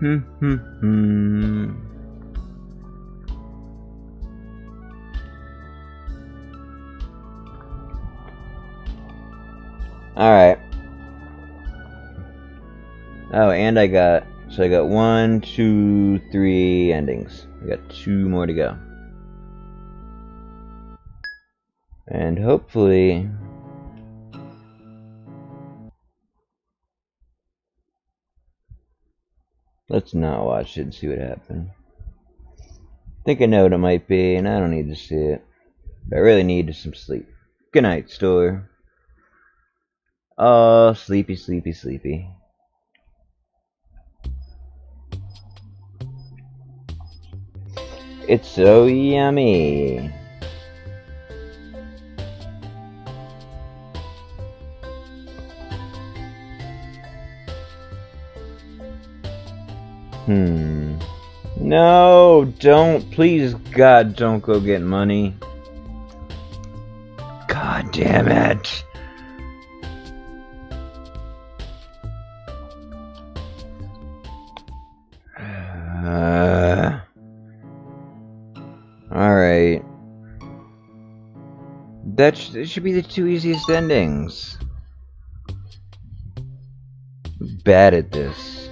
Alright. Oh, and I got 1, 2, 3 endings. I got 2 more to go. And hopefully let's not watch it and see what happened. I think I know what it might be, and I don't need to see it. But I really need some sleep. Good night, store. Oh, sleepy, sleepy, sleepy. It's so yummy. No, don't. Please, God, don't go get money. God damn it. Alright. That should be the 2 easiest endings. I'm bad at this.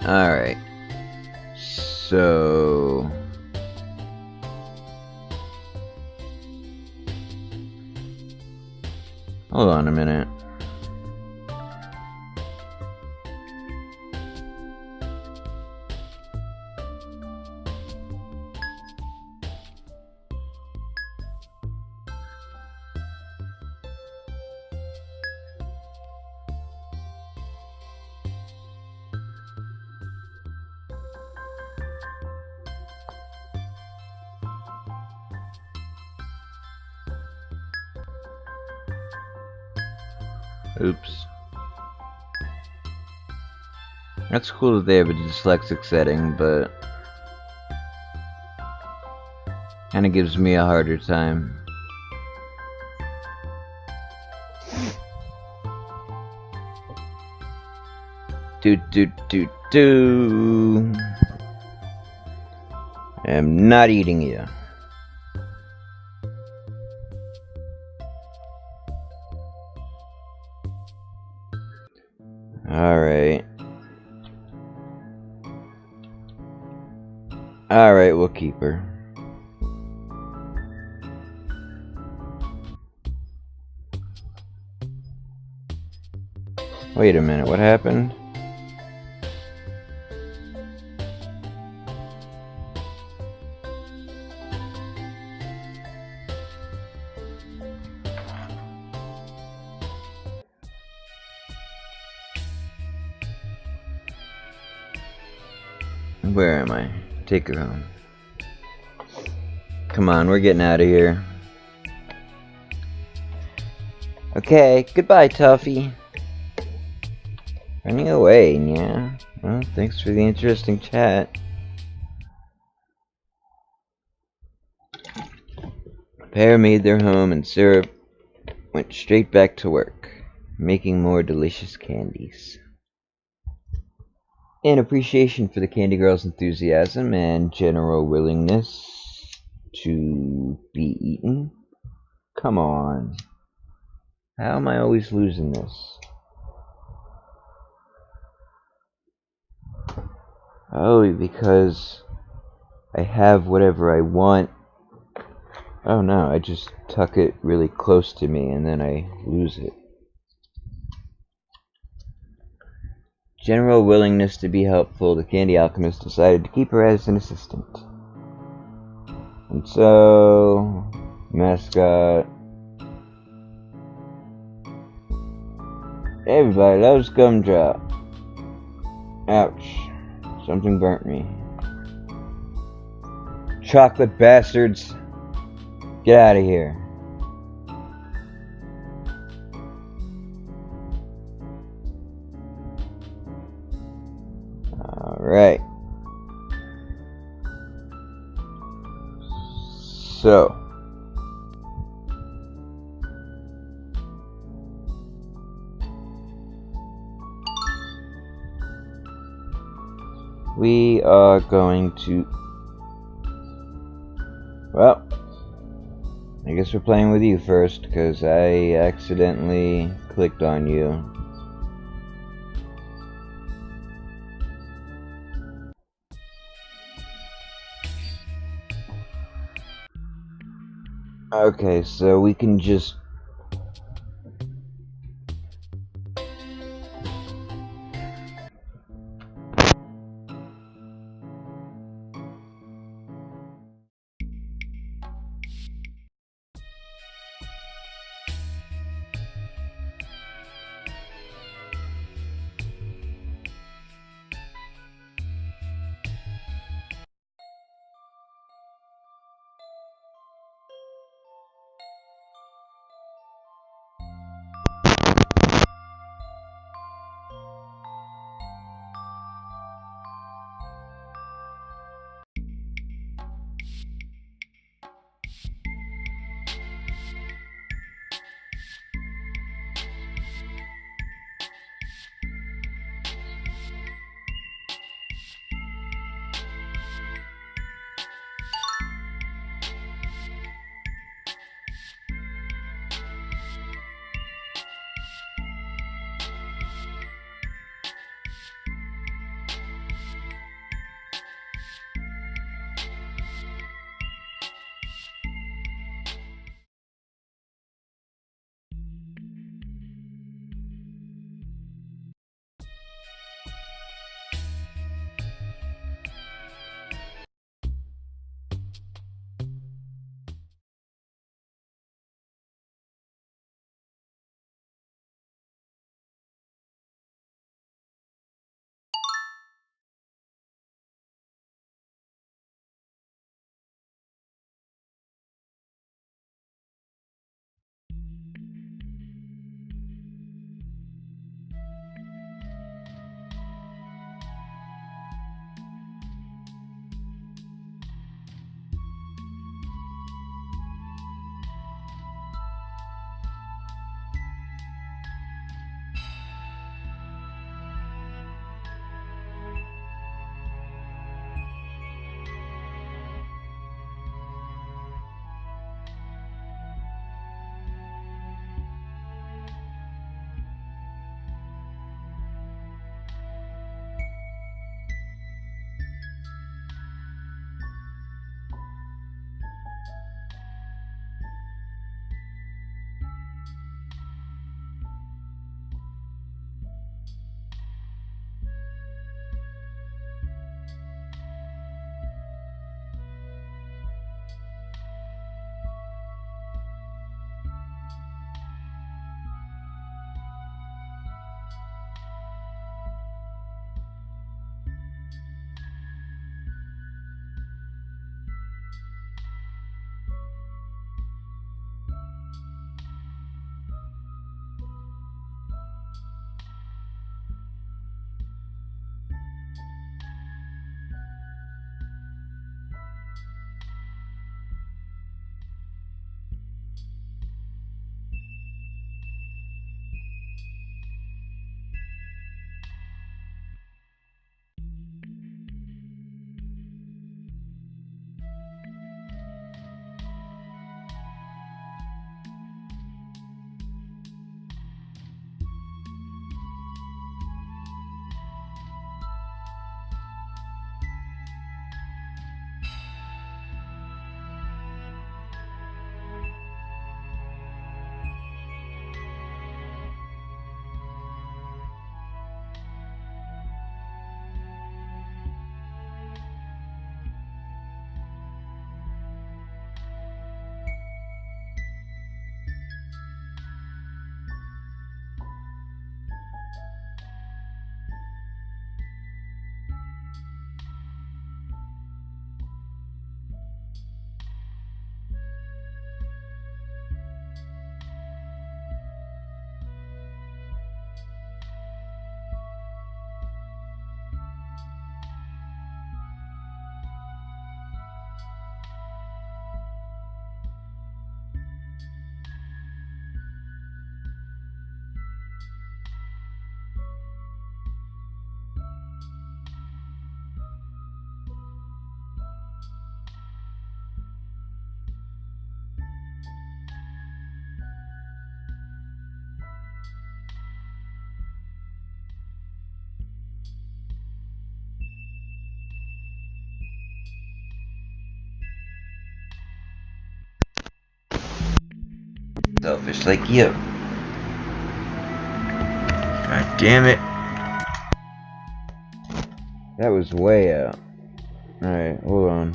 Alright. So... hold on a minute. Oops. That's cool that they have a dyslexic setting, but kinda gives me a harder time. Do. I'm not eating you. Alright. Alright, we'll keep her. Wait a minute, what happened? Where am I? Take her home. Come on, we're getting out of here. Okay, goodbye, Tuffy. Running away, yeah. Well, thanks for the interesting chat. The pair made their home and Syrup went straight back to work, making more delicious candies. In appreciation for the Candy Girl's enthusiasm and general willingness to be eaten. Come on. How am I always losing this? Oh, because I have whatever I want. Oh no, I just tuck it really close to me and then I lose it. General willingness to be helpful, the Candy Alchemist decided to keep her as an assistant. And so, mascot. Everybody loves Gumdrop. Ouch. Something burnt me. Chocolate bastards. Get out of here. Alright. So. We are going to... Well, I guess we're playing with you first, because I accidentally clicked on you. Okay, so we can just... Selfish like you. God damn it. That was way out. Alright, hold on.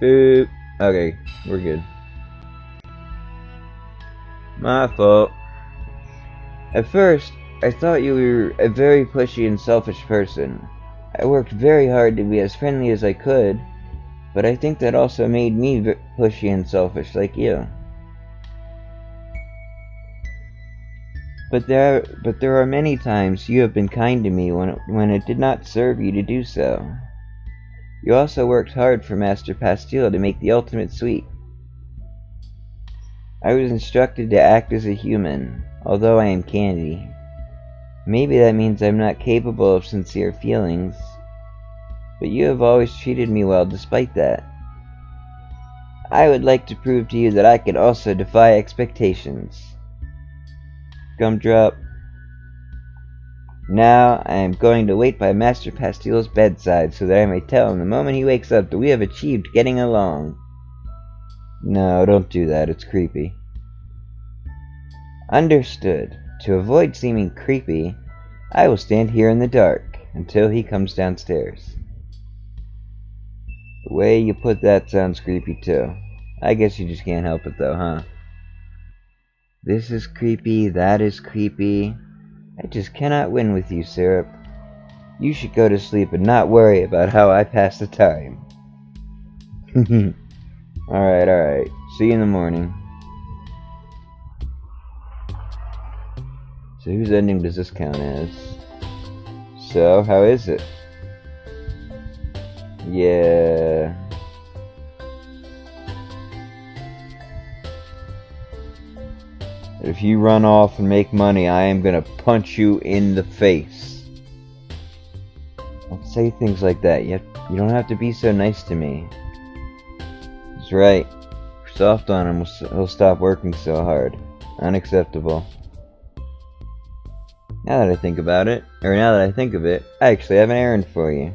Boop. Okay, we're good. My fault. At first, I thought you were a very pushy and selfish person. I worked very hard to be as friendly as I could, but I think that also made me pushy and selfish like you. But there are many times you have been kind to me when it did not serve you to do so. You also worked hard for Master Pastille to make the ultimate sweet. I was instructed to act as a human, although I am candy. Maybe that means I'm not capable of sincere feelings, but you have always treated me well despite that. I would like to prove to you that I can also defy expectations. Gumdrop. Now I am going to wait by Master Pastille's bedside so that I may tell him the moment he wakes up that we have achieved getting along. No, don't do that, it's creepy. Understood. To avoid seeming creepy, I will stand here in the dark until he comes downstairs. The way you put that sounds creepy too. I guess you just can't help it though, huh? This is creepy, that is creepy. I just cannot win with you, Syrup. You should go to sleep and not worry about how I pass the time. Alright. See you in the morning. So whose ending does this count as? So, how is it? Yeah. If you run off and make money, I am gonna punch you in the face. Don't say things like that. You don't have to be so nice to me. That's right. If you're soft on him, he'll stop working so hard. Unacceptable. Now that I think of it, I actually have an errand for you.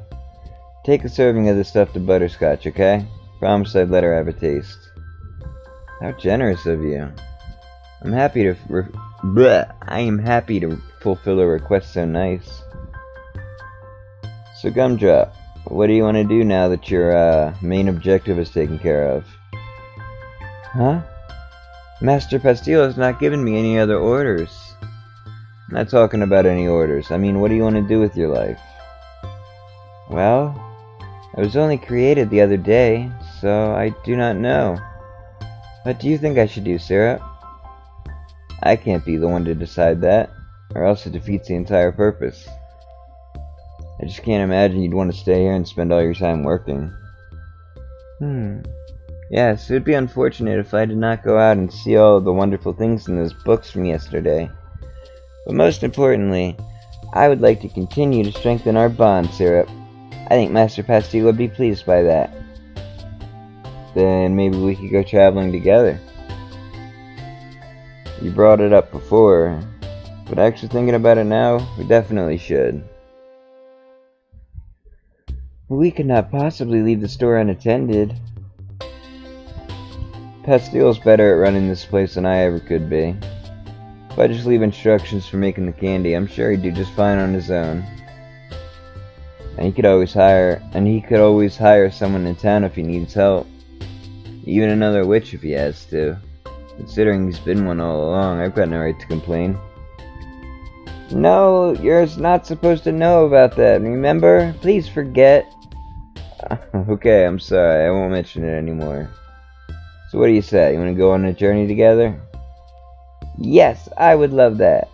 Take a serving of the stuffed butterscotch, okay? Promise I'd let her have a taste. How generous of you. I am happy to fulfill a request so nice. So Gumdrop, what do you want to do now that your main objective is taken care of? Huh? Master Pastille has not given me any other orders. I'm not talking about any orders. I mean, what do you want to do with your life? Well, I was only created the other day, so I do not know. What do you think I should do, Syrup? I can't be the one to decide that, or else it defeats the entire purpose. I just can't imagine you'd want to stay here and spend all your time working. Yes, it would be unfortunate if I did not go out and see all of the wonderful things in those books from yesterday. But most importantly, I would like to continue to strengthen our bond, Syrup. I think Master Pastille would be pleased by that. Then maybe we could go traveling together. You brought it up before, but actually thinking about it now, we definitely should. We could not possibly leave the store unattended. Pastille's better at running this place than I ever could be. If I just leave instructions for making the candy, I'm sure he'd do just fine on his own. And he could always hire someone in town if he needs help. Even another witch if he has to. Considering he's been one all along, I've got no right to complain. No, you're not supposed to know about that, remember? Please forget. Okay, I'm sorry, I won't mention it anymore. So what do you say? You want to go on a journey together? Yes, I would love that.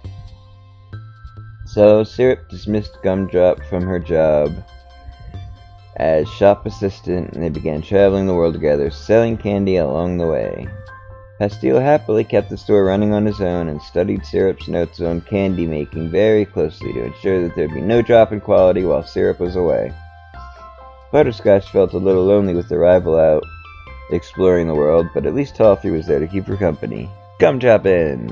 So, Syrup dismissed Gumdrop from her job as shop assistant, and they began traveling the world together, selling candy along the way. Pastille happily kept the store running on his own and studied Syrup's notes on candy making very closely to ensure that there would be no drop in quality while Syrup was away. Butterscotch felt a little lonely with the rival out exploring the world, but at least Toffee was there to keep her company. Gumdrop end!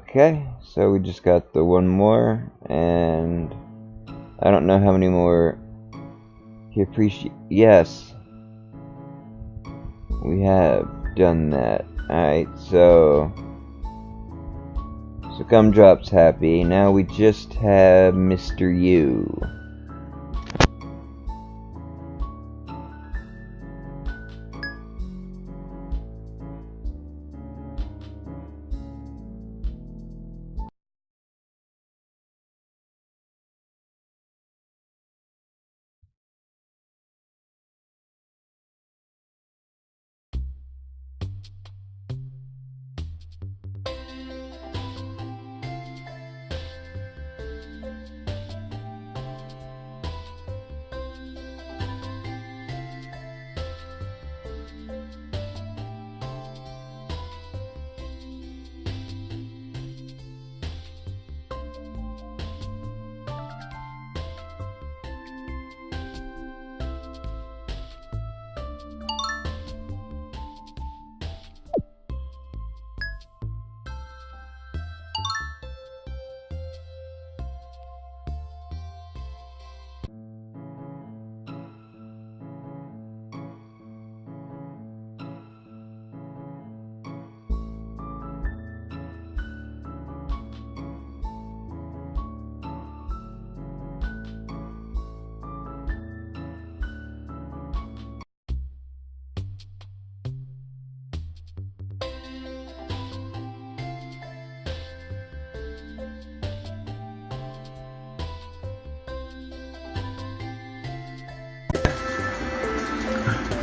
Okay, so we just got the one more, and I don't know how many more. He appreciate. Yes, we have done that. Alright, so Gumdrop's happy. Now we just have Mr. U.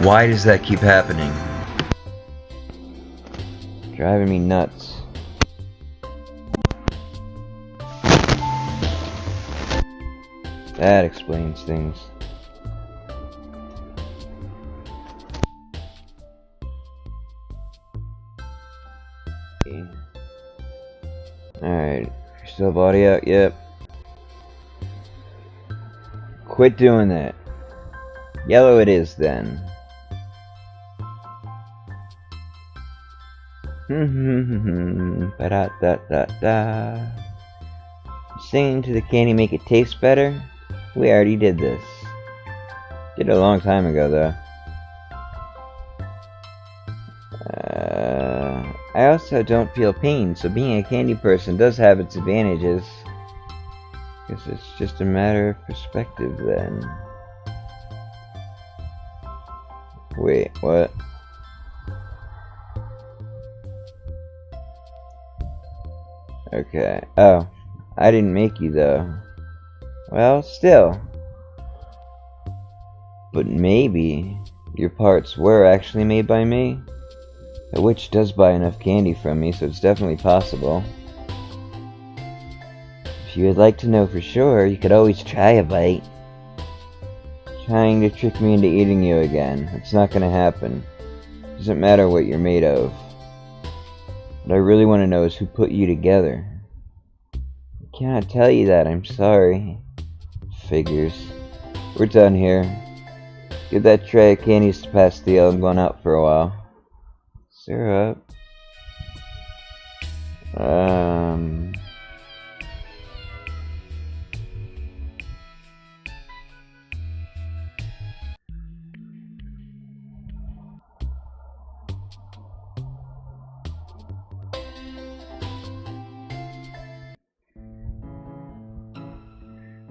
Why does that keep happening? Driving me nuts. That explains things. Alright, still body out? Yep. Quit doing that. Yellow it is then. Ba-da-da-da-da. Singing to the candy make it taste better? We already did this. Did it a long time ago though. I also don't feel pain, so being a candy person does have its advantages. Guess it's just a matter of perspective then. Wait, what? Okay. Oh, I didn't make you though. Well, still. But maybe your parts were actually made by me? A witch does buy enough candy from me, so it's definitely possible. If you would like to know for sure, you could always try a bite. Trying to trick me into eating you again. It's not gonna happen. Doesn't matter what you're made of. What I really want to know is who put you together. I cannot tell you that, I'm sorry. Figures. We're done here. Give that tray of candies to Pastille. I'm going out for a while. Syrup.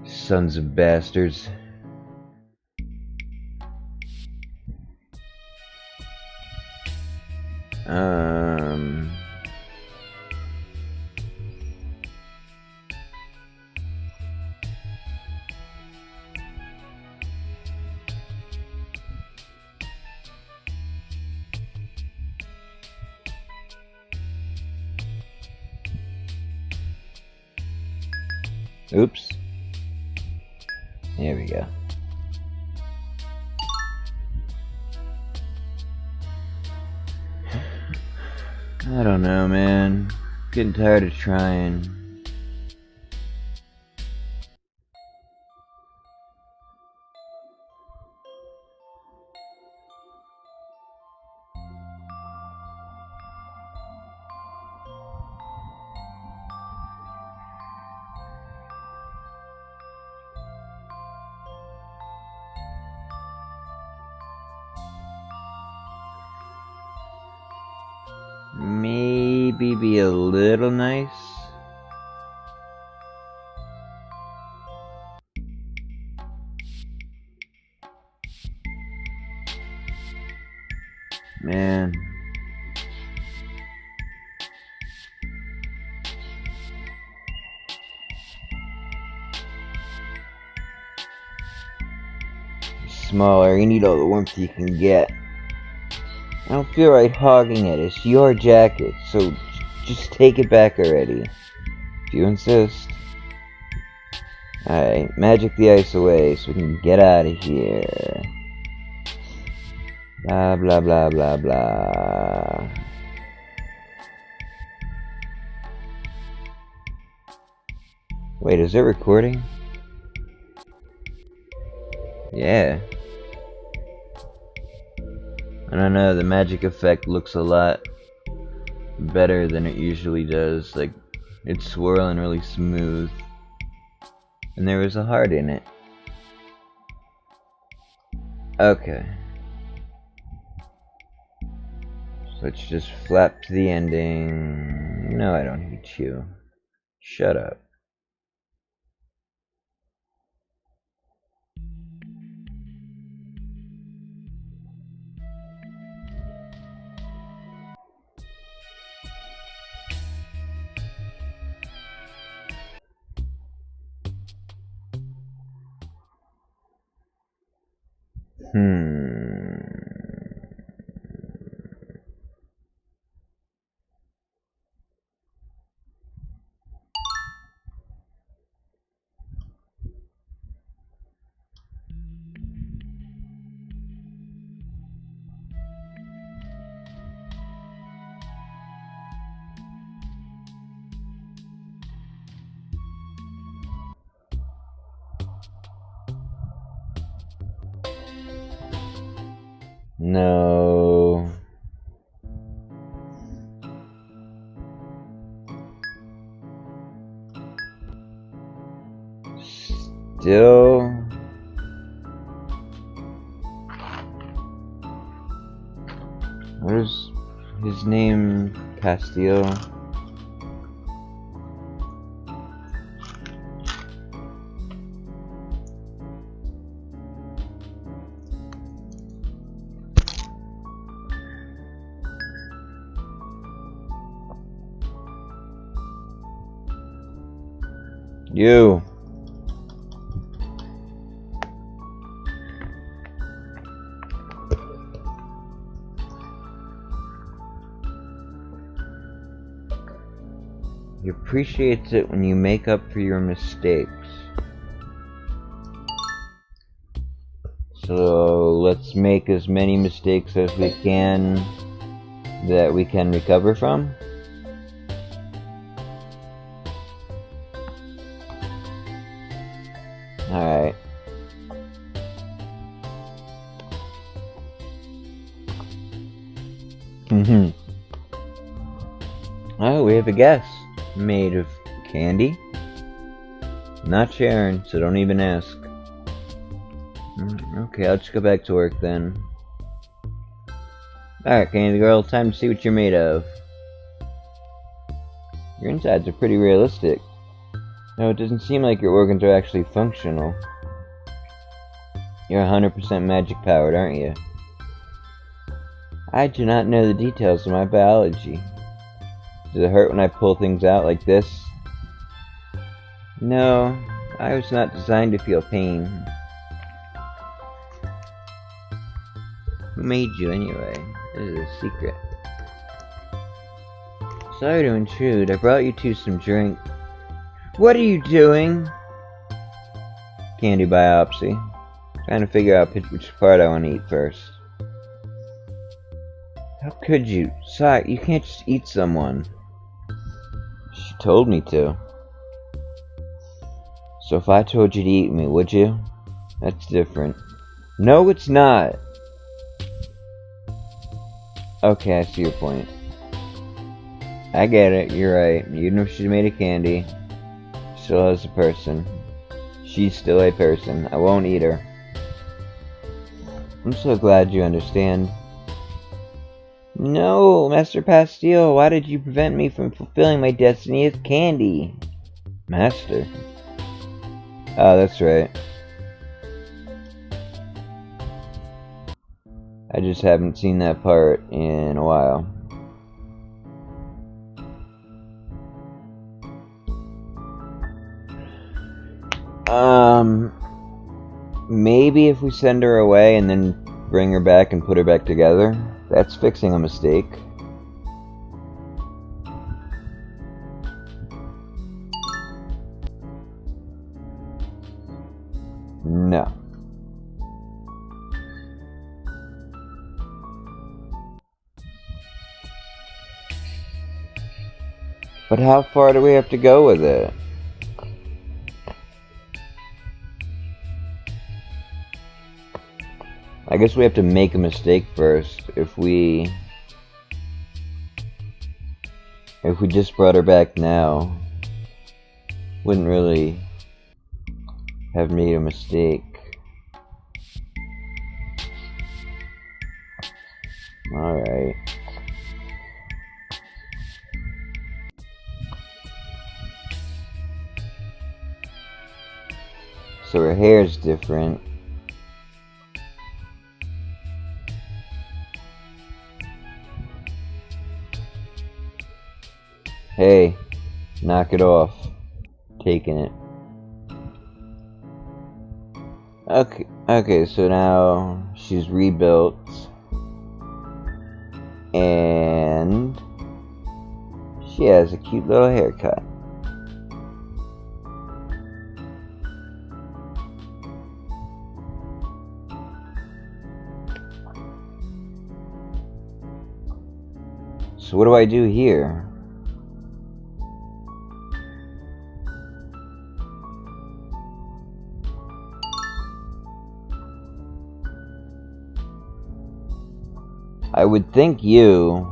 Sons of bastards. Oops. There we go. I don't know, man. Getting tired of trying. maybe be a little nice? Man. Smaller, you need all the warmth you can get. I don't feel right hogging it. It's your jacket, so just take it back already. If you insist. Alright, magic the ice away so we can get out of here. Blah blah blah blah blah. Wait, is it recording? Yeah. I don't know, the magic effect looks a lot better than it usually does. Like, it's swirling really smooth. And there was a heart in it. Okay. So let's just flap to the ending. No, I don't hate you. Shut up. No. Still. Where's his name? Castillo. You. He appreciates it when you make up for your mistakes. So let's make as many mistakes as we can that we can recover from. Alright. Oh, we have a guest made of candy. Not Sharon, so don't even ask. Okay, I'll just go back to work then. Alright, Candy Girl, time to see what you're made of. Your insides are pretty realistic. No, it doesn't seem like your organs are actually functional. You're 100% magic powered, aren't you? I do not know the details of my biology. Does it hurt when I pull things out like this? No, I was not designed to feel pain. Who made you anyway? This is a secret. Sorry to intrude, I brought you two some drink. What are you doing? Candy biopsy. Trying to figure out which part I want to eat first. How could you? Sorry, you can't just eat someone. She told me to. So if I told you to eat me, would you? That's different. No, it's not. Okay, I see your point. I get it, you're right. Even if she's made of candy, still has a person. She's still a person. I won't eat her. I'm so glad you understand. No, Master Pastille, why did you prevent me from fulfilling my destiny as Candy? Master? Oh, that's right. I just haven't seen that part in a while. Maybe if we send her away and then bring her back and put her back together, that's fixing a mistake. No. But how far do we have to go with it? I guess we have to make a mistake first. If we just brought her back now, wouldn't really have made a mistake. Alright. So her hair's different. Hey, knock it off. Taking it. Okay, so now she's rebuilt. And she has a cute little haircut. So what do I do here? I would think you...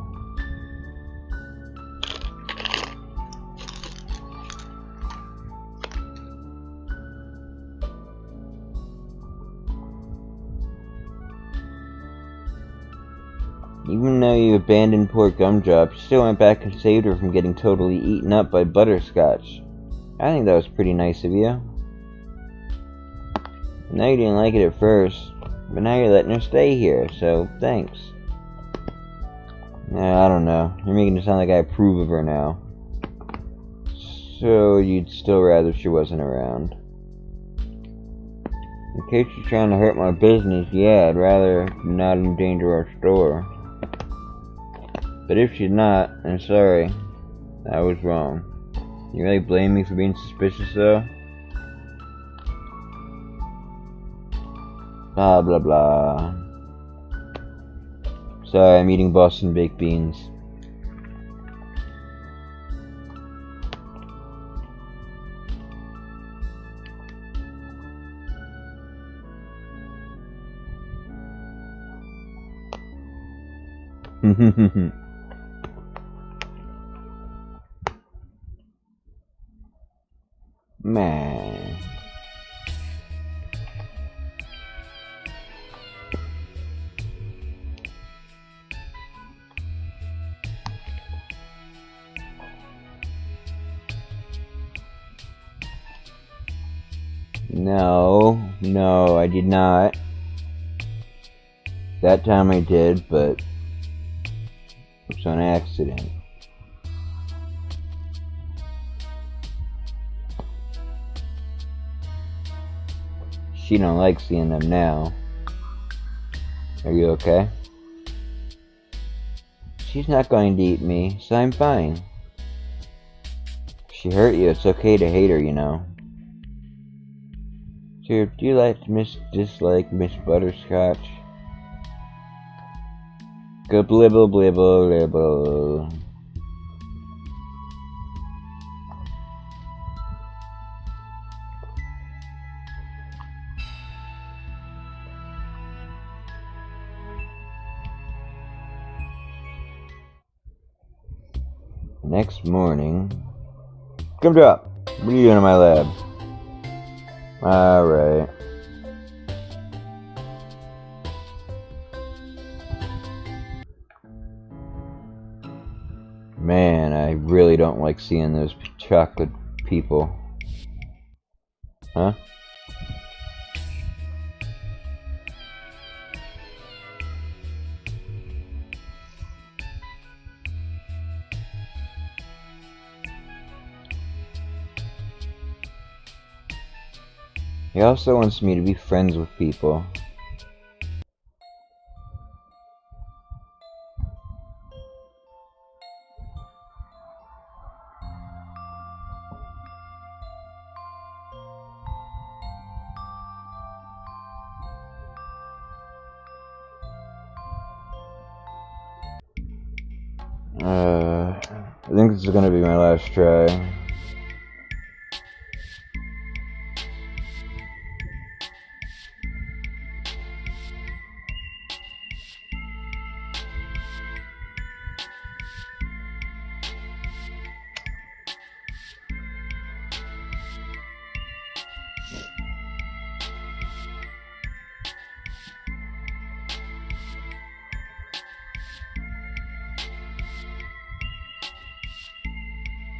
Even though you abandoned poor Gumdrop, you still went back and saved her from getting totally eaten up by Butterscotch. I think that was pretty nice of you. I know you didn't like it at first, but now you're letting her stay here, so thanks. I don't know. You're making it sound like I approve of her now. So you'd still rather she wasn't around. In case you're trying to hurt my business, yeah, I'd rather not endanger our store. But if she's not, I'm sorry. I was wrong. You really blame me for being suspicious, though? Blah, blah, blah. Sorry, I'm eating Boston baked beans. Man. No, I did not. That time I did, but it was on accident. She don't like seeing them now. Are you okay? She's not going to eat me, so I'm fine. If she hurt you, it's okay to hate her, you know. So, do you dislike Miss Butterscotch? Go blibble blibble blibble. Next morning... Gumdrop! What are you doing in my lab? Alright. Man, I really don't like seeing those chocolate people. Huh? He also wants me to be friends with people. I think this is gonna be my last try.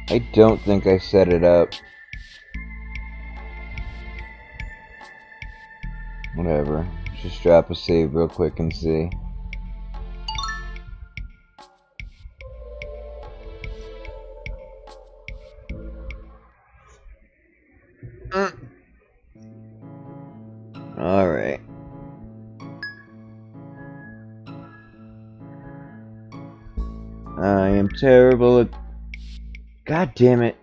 I don't think I set it up. Whatever. Just drop a save real quick and see. Alright. I am terrible at... God damn it.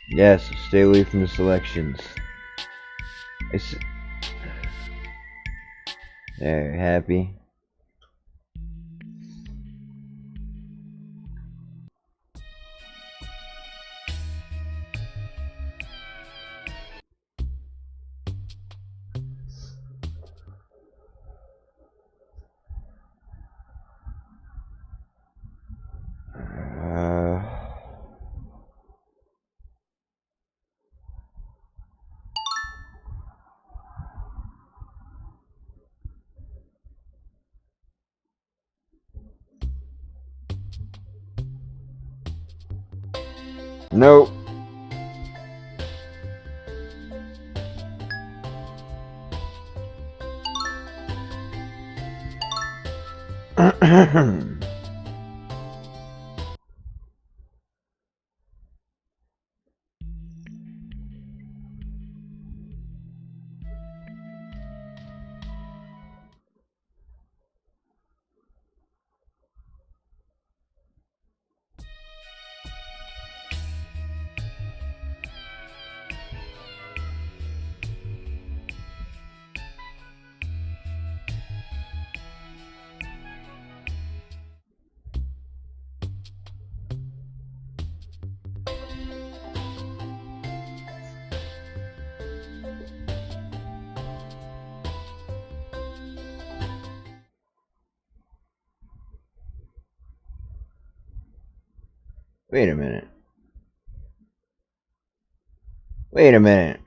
Yes, stay away from the selections. There, happy. Nope. Wait a minute. Wait a minute.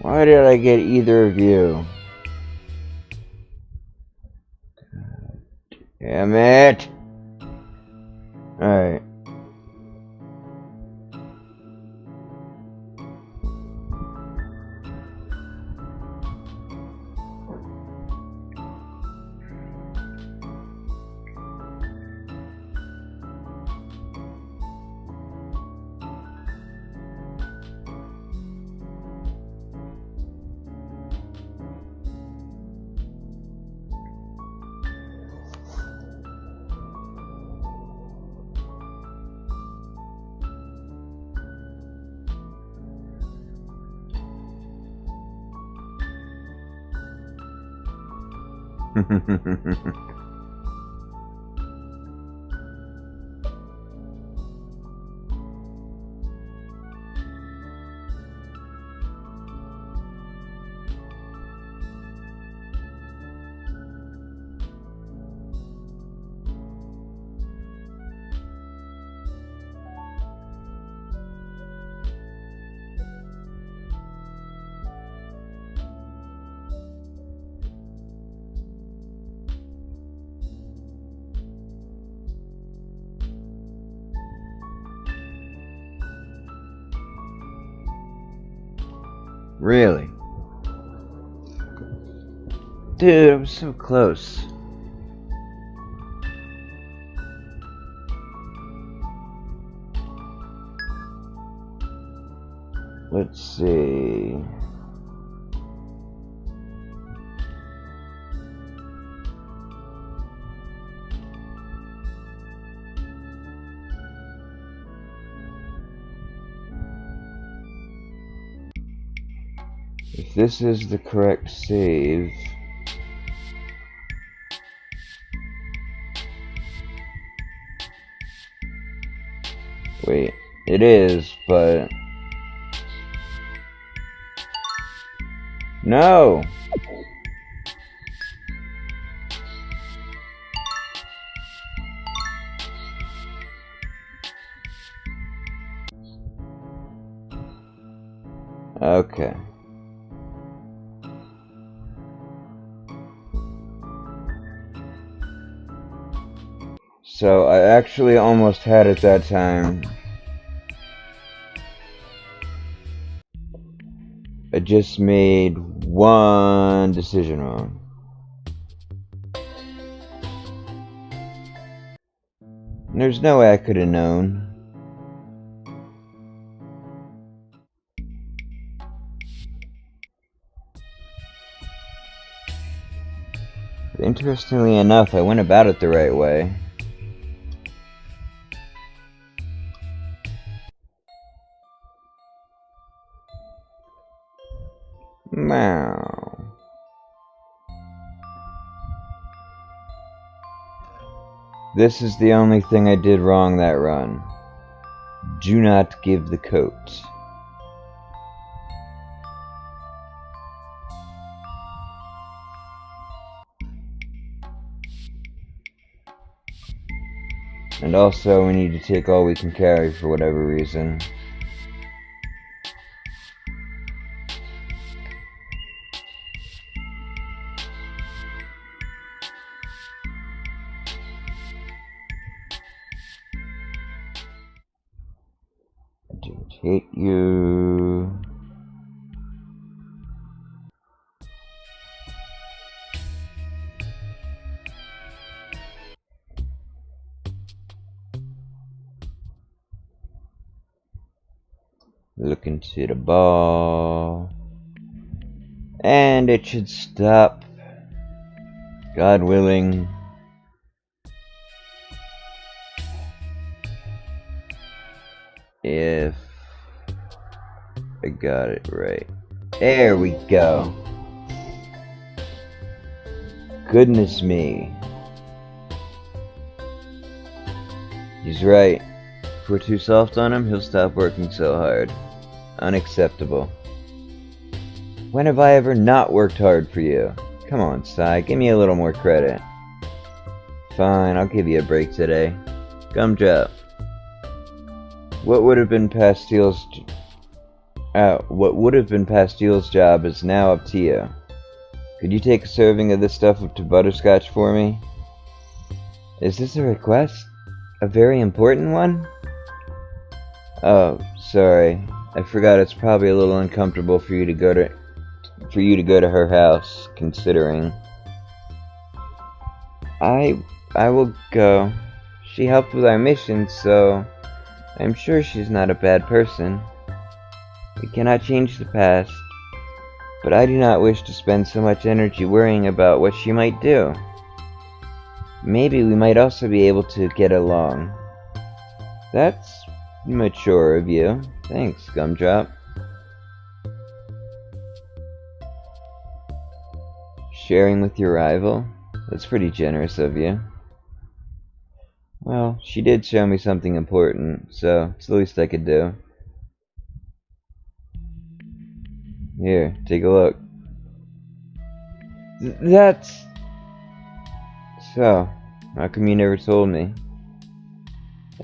Why did I get either of you? Damn it! Alright. Really? Dude, I was so close. Let's see. If this is the correct save, wait, it is, but no. Okay. So I actually almost had it that time. I just made one decision wrong. There's no way I could have known. But interestingly enough, I went about it the right way. Meow. This is the only thing I did wrong that run. Do not give the coat. And also, we need to take all we can carry for whatever reason. I don't hate you. Look into the ball. And it should stop. God willing. If I got it right. There we go. Goodness me. He's right. If we're too soft on him, he'll stop working so hard. Unacceptable. When have I ever not worked hard for you? Come on, Sai, give me a little more credit. Fine, I'll give you a break today. Gumdrop. What would have been Pastile's job is now up to you. Could you take a serving of this stuff up to Butterscotch for me? Is this a request? A very important one? Oh, sorry. I forgot it's probably a little uncomfortable for you to go to her house, considering. I will go. She helped with our mission, so I'm sure she's not a bad person. We cannot change the past, but I do not wish to spend so much energy worrying about what she might do. Maybe we might also be able to get along. That's mature of you. Thanks, Gumdrop. Sharing with your rival? That's pretty generous of you. Well, she did show me something important, so it's the least I could do. Here, take a look. That's... So, how come you never told me?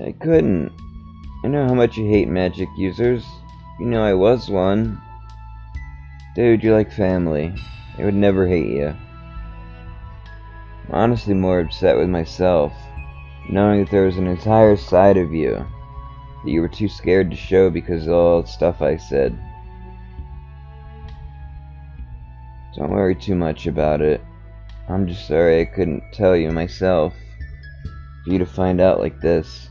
I couldn't. I know how much you hate magic users. You know I was one. Dude, you're like family. I would never hate you. I'm honestly more upset with myself, knowing that there was an entire side of you that you were too scared to show because of all the stuff I said. Don't worry too much about it. I'm just sorry I couldn't tell you myself. For you to find out like this.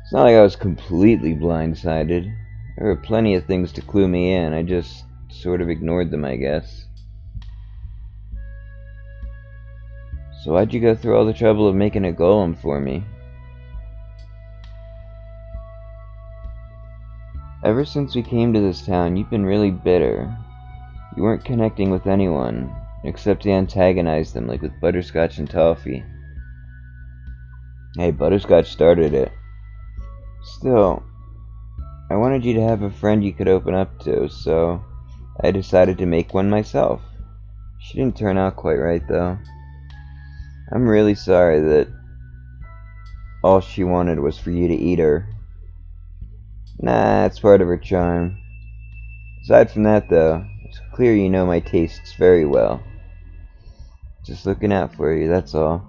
It's not like I was completely blindsided. There were plenty of things to clue me in. I just sort of ignored them, I guess. So why'd you go through all the trouble of making a golem for me? Ever since we came to this town, you've been really bitter. You weren't connecting with anyone, except to antagonize them, like with Butterscotch and Toffee. Hey, Butterscotch started it. Still, I wanted you to have a friend you could open up to, so I decided to make one myself. She didn't turn out quite right, though. I'm really sorry that all she wanted was for you to eat her. Nah, it's part of her charm. Aside from that, though, it's clear you know my tastes very well. Just looking out for you, that's all.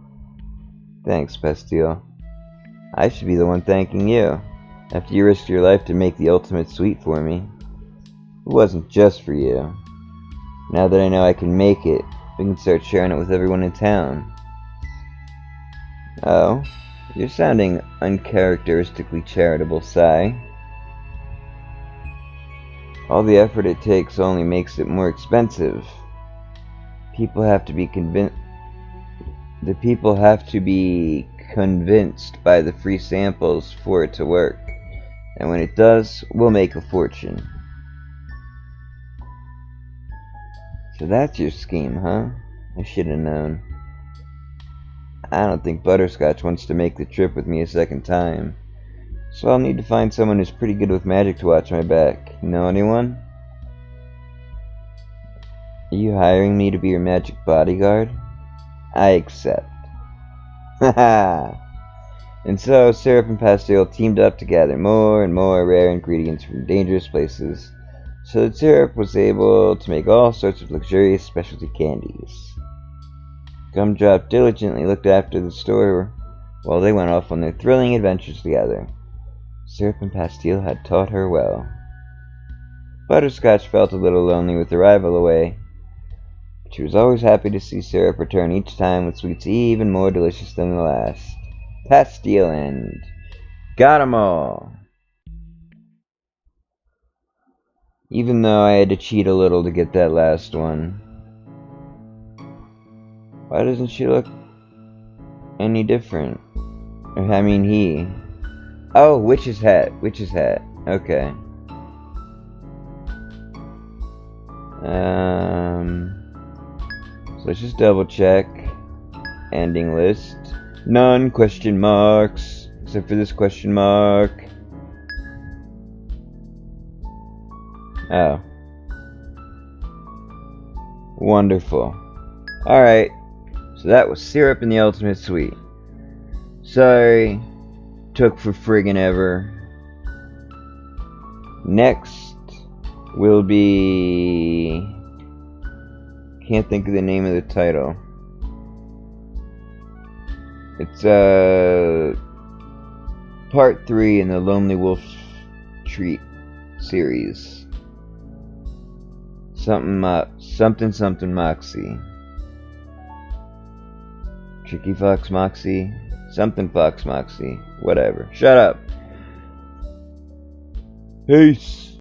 Thanks, Pastille. I should be the one thanking you, after you risked your life to make the ultimate sweet for me. It wasn't just for you. Now that I know I can make it, we can start sharing it with everyone in town. Oh, you're sounding uncharacteristically charitable, Sai. All the effort it takes only makes it more expensive. People have to be convinced. The people have to be convinced by the free samples for it to work. And when it does, we'll make a fortune. So that's your scheme, huh? I should have known. I don't think Butterscotch wants to make the trip with me a second time. So I'll need to find someone who's pretty good with magic to watch my back. Know anyone? Are you hiring me to be your magic bodyguard? I accept. Haha! And so, Syrup and Pastille teamed up to gather more and more rare ingredients from dangerous places, so that Syrup was able to make all sorts of luxurious specialty candies. Gumdrop diligently looked after the store while they went off on their thrilling adventures together. Syrup and Pastille had taught her well. Butterscotch felt a little lonely with the rival away, but she was always happy to see Syrup return each time with sweets even more delicious than the last. Pastille and got 'em all! Even though I had to cheat a little to get that last one. Why doesn't she look any different? Or, I mean, he. Oh, witch's hat. Witch's hat. Okay. So let's just double check. Ending list. None, question marks. Except for this question mark. Oh. Wonderful. Alright. So that was Syrup and the Ultimate Sweet. Sorry. Took for friggin' ever. Next will be... Can't think of the name of the title. It's part 3 in the Lonely Wolf Treat series. Something Moxie. Tricky Fox Moxie. Something Fox Moxie. Whatever. Shut up. Peace.